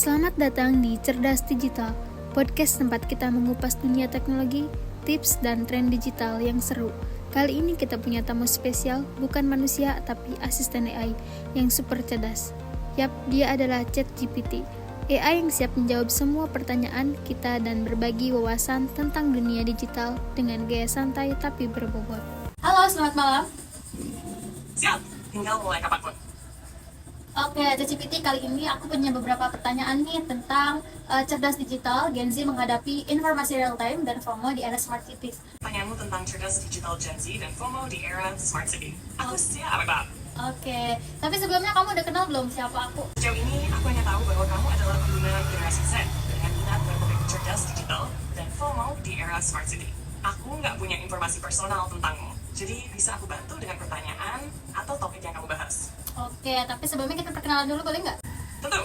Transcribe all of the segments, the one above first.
Selamat datang di Cerdas Digital, podcast tempat kita mengupas dunia teknologi, tips dan tren digital yang seru. Kali ini kita punya tamu spesial, bukan manusia tapi asisten AI yang super cerdas. Yap, dia adalah ChatGPT, AI yang siap menjawab semua pertanyaan kita dan berbagi wawasan tentang dunia digital dengan gaya santai tapi berbobot. Halo, selamat malam. Siap, tinggal mulai kapanpun. Oke, ChatGPT kali ini aku punya beberapa pertanyaan nih tentang cerdas digital, Gen Z menghadapi informasi real time dan FOMO di era smart cities. Pertanyaanmu tentang cerdas digital Gen Z dan FOMO di era smart city. Aku siap, Bang. Oke, tapi sebelumnya kamu udah kenal belum siapa aku? Sejauh ini, aku hanya tahu bahwa kamu adalah pengguna generasi Z dengan minat dan topik cerdas digital dan FOMO di era smart city. Aku nggak punya informasi personal tentangmu, jadi bisa aku bantu dengan pertanyaan atau topik yang kamu bahas. Oke, tapi sebelumnya kita perkenalan dulu boleh nggak? Tentu,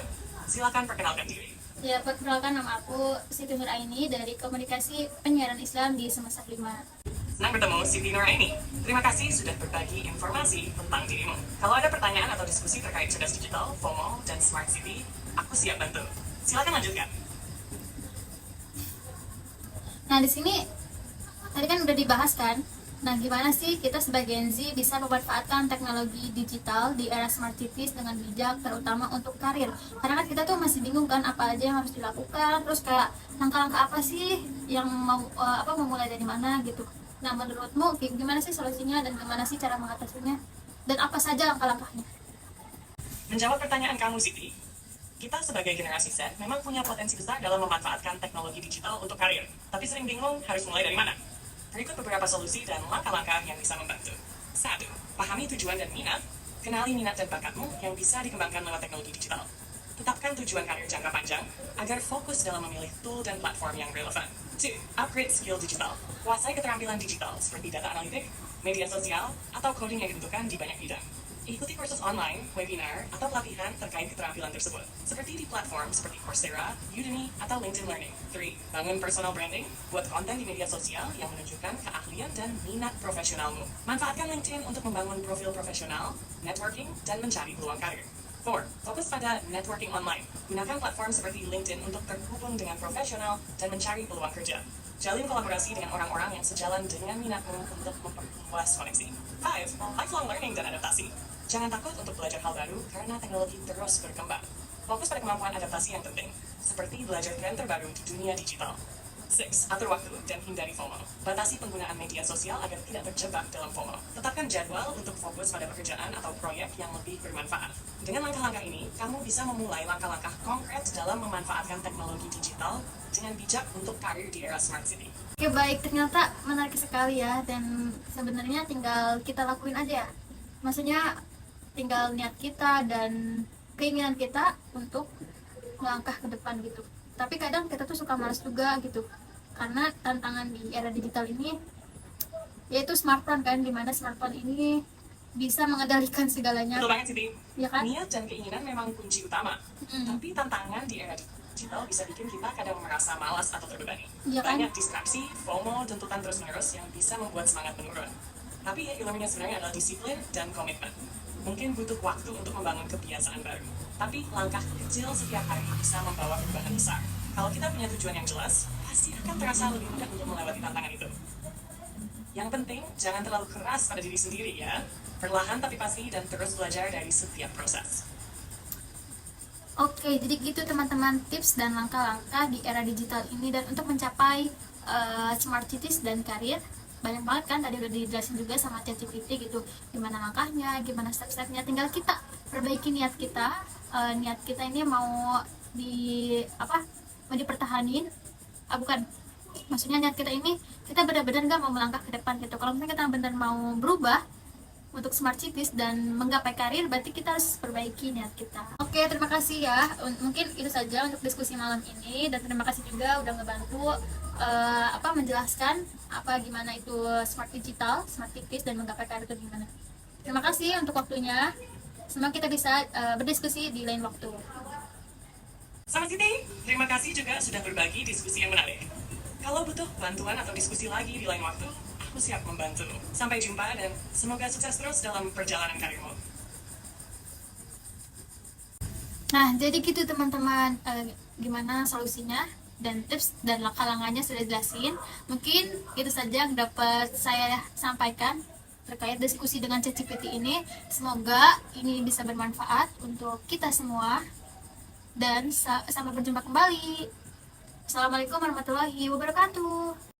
silakan perkenalkan diri. Ya, perkenalkan nama aku Siti Nuraini dari Komunikasi Penyiaran Islam di Semesta 5. Senang bertemu Siti Nuraini. Terima kasih sudah berbagi informasi tentang dirimu. Kalau ada pertanyaan atau diskusi terkait cerdas digital, FOMO, dan smart city, aku siap bantu. Silakan lanjutkan. Nah, di sini tadi kan udah dibahas kan. Nah, gimana sih kita sebagai Gen Z bisa memanfaatkan teknologi digital di era smart cities dengan bijak, terutama untuk karir? Karena kan kita tuh masih bingung kan apa aja yang harus dilakukan, terus kayak langkah-langkah apa sih yang memulai dari mana gitu. Nah, menurutmu gimana sih solusinya dan gimana sih cara mengatasinya? Dan apa saja langkah-langkahnya? Menjawab pertanyaan kamu, Siti, kita sebagai generasi Z memang punya potensi besar dalam memanfaatkan teknologi digital untuk karir, tapi sering bingung harus mulai dari mana. Berikut beberapa solusi dan langkah-langkah yang bisa membantu. 1. Pahami tujuan dan minat. Kenali minat dan bakatmu yang bisa dikembangkan lewat teknologi digital. Tetapkan tujuan karir jangka panjang agar fokus dalam memilih tool dan platform yang relevan. 2. Upgrade skill digital. Kuasai keterampilan digital seperti data analitik, media sosial, atau coding yang dibutuhkan di banyak bidang. Ikuti kursus online, webinar, atau pelatihan terkait keterampilan tersebut, seperti di platform seperti Coursera, Udemy, atau LinkedIn Learning. 3. Bangun personal branding, buat konten di media sosial yang menunjukkan keahlian dan minat profesionalmu. Manfaatkan LinkedIn untuk membangun profil profesional, networking, dan mencari peluang karir. 4. Fokus pada networking online. Gunakan platform seperti LinkedIn untuk terhubung dengan profesional dan mencari peluang kerja. Jalin kolaborasi dengan orang-orang yang sejalan dengan minatmu untuk memperluas koneksi. 5. Lifelong learning dan adaptasi. Jangan takut untuk belajar hal baru karena teknologi terus berkembang. Fokus pada kemampuan adaptasi yang penting, seperti belajar tren terbaru di dunia digital. 6. Atur waktu dan hindari FOMO. Batasi penggunaan media sosial agar tidak terjebak dalam FOMO. Tetapkan jadwal untuk fokus pada pekerjaan atau proyek yang lebih bermanfaat. Dengan langkah-langkah ini, kamu bisa memulai langkah-langkah konkret dalam memanfaatkan teknologi digital dengan bijak untuk karir di era smart city. Oke, baik, ternyata menarik sekali ya, dan sebenarnya tinggal kita lakuin aja. Maksudnya tinggal niat kita dan keinginan kita untuk melangkah ke depan gitu. Tapi kadang kita tuh suka malas juga gitu, karena tantangan di era digital ini yaitu smartphone kan, dimana smartphone ini bisa mengendalikan segalanya. Betul banget, Siti. Ya kan? Niat dan keinginan memang kunci utama. Tapi tantangan di era digital bisa bikin kita kadang merasa malas atau terbebani. Ya kan? Banyak distraksi, FOMO, tuntutan terus-menerus yang bisa membuat semangat menurun. Tapi ilmunya sebenarnya adalah disiplin dan komitmen. Mungkin butuh waktu untuk membangun kebiasaan baru. Tapi langkah kecil setiap hari bisa membawa perubahan besar. Kalau kita punya tujuan yang jelas, pasti akan terasa lebih mudah untuk melewati tantangan itu. Yang penting, jangan terlalu keras pada diri sendiri ya. Perlahan tapi pasti dan terus belajar dari setiap proses. Oke, jadi gitu teman-teman tips dan langkah-langkah di era digital ini, dan untuk mencapai smart cities dan karir banyak banget kan, tadi udah dijelasin juga sama ChatGPT gitu gimana langkahnya, gimana step-stepnya. Tinggal kita perbaiki niat kita. Niat kita ini mau dipertahanin, bukan, maksudnya niat kita ini kita benar-benar nggak mau melangkah ke depan gitu. Kalau misalnya kita benar mau berubah untuk smart cities dan menggapai karir, berarti kita harus perbaiki niat kita. Oke, terima kasih ya. Mungkin itu saja untuk diskusi malam ini, dan terima kasih juga udah ngebantu menjelaskan gimana itu smart digital, smart cities, dan menggapai karir itu gimana. Terima kasih untuk waktunya. Semoga kita bisa berdiskusi di lain waktu. Sama Siti, terima kasih juga sudah berbagi diskusi yang menarik. Kalau butuh bantuan atau diskusi lagi di lain waktu, aku siap membantu. Sampai jumpa dan semoga sukses terus dalam perjalanan karirmu. Nah, jadi gitu teman-teman. Gimana solusinya dan tips dan langkah-langkahnya sudah jelasin. Mungkin itu saja yang dapat saya sampaikan terkait diskusi dengan ChatGPT ini. Semoga ini bisa bermanfaat untuk kita semua dan sampai berjumpa kembali. Assalamualaikum warahmatullahi wabarakatuh.